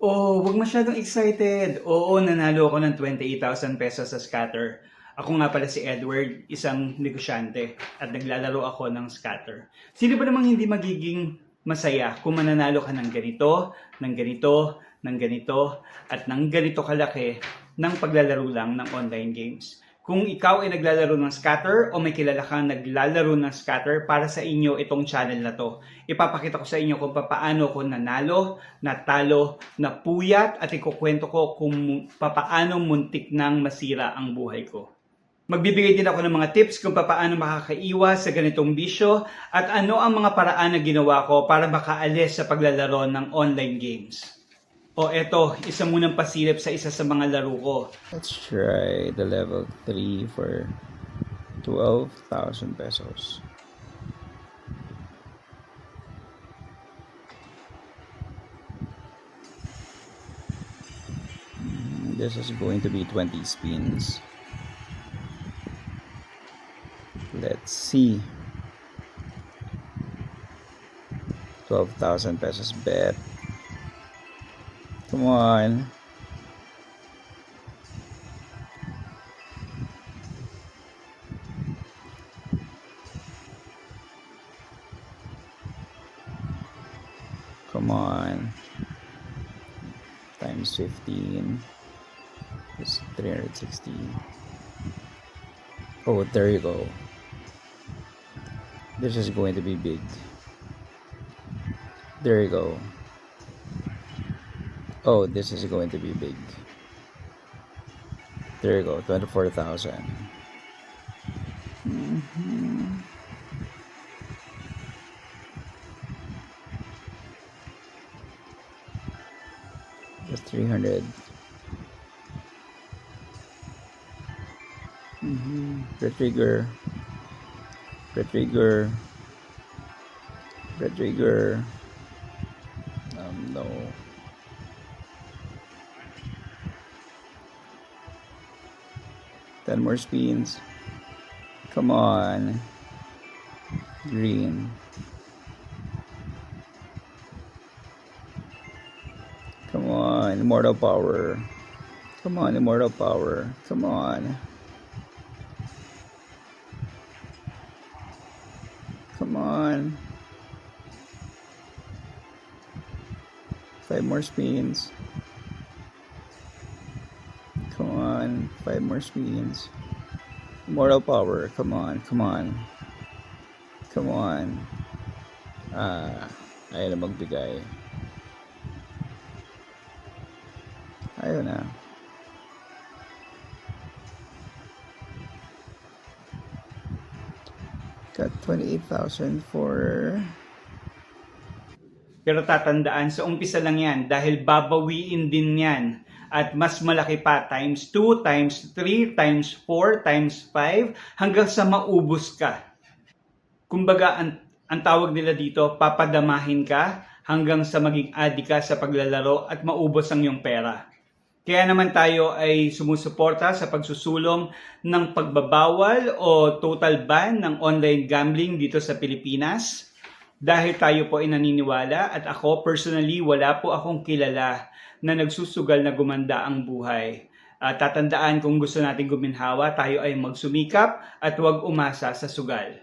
Oh, wag masyadong excited. Oo, nanalo ako ng 28,000 pesos sa scatter. Ako nga pala si Edward, isang negosyante at naglalaro ako ng scatter. Sino ba namang hindi magiging masaya kung mananalo ka ng ganito, ng ganito, ng ganito, at ng ganito kalaki ng paglalaro lang ng online games? Kung ikaw ay naglalaro ng scatter o may kilala kang naglalaro ng scatter, para sa inyo itong channel na to. Ipapakita ko sa inyo kung paano ko nanalo, natalo, napuyat at ikukwento ko kung paano muntik nang masira ang buhay ko. Magbibigay din ako ng mga tips kung paano makakaiwas sa ganitong bisyo at ano ang mga paraan na ginawa ko para makaalis sa paglalaro ng online games. O eto, isa munang pasilip sa isa sa mga laro ko. Let's try the level 3 for 12,000 pesos. This is going to be 20 spins. Let's see. 12,000 pesos bet. Come on. Come on. Times 15 is 360. Oh, there you go. This is going to be big. There you go. Oh, this is going to be big. There you go, 24,000. Just 300. Retrigger. Retrigger. Retrigger. No. Ten more spins. Come on. Green. Come on, Immortal Power. Come on, Immortal Power. Come on. Come on. 5 more spins. Come on, 5 more spins. Immortal Power. Come on, come on. Come on. Ayaw na magbigay. Ayaw na. Got 28,000 for... Pero tatandaan, sa umpisa lang yan dahil babawiin din yan. At mas malaki pa, times 2, times 3, times 4, times 5, hanggang sa maubos ka. Kumbaga, ang tawag nila dito, papadamahin ka hanggang sa maging addict ka sa paglalaro at maubos ang iyong pera. Kaya naman tayo ay sumusuporta sa pagsusulong ng pagbabawal o total ban ng online gambling dito sa Pilipinas. Dahil tayo po ay naniniwala at ako personally wala po akong kilala na nagsusugal na gumanda ang buhay. Tatandaan kung gusto natin guminhawa, tayo ay magsumikap at huwag umasa sa sugal.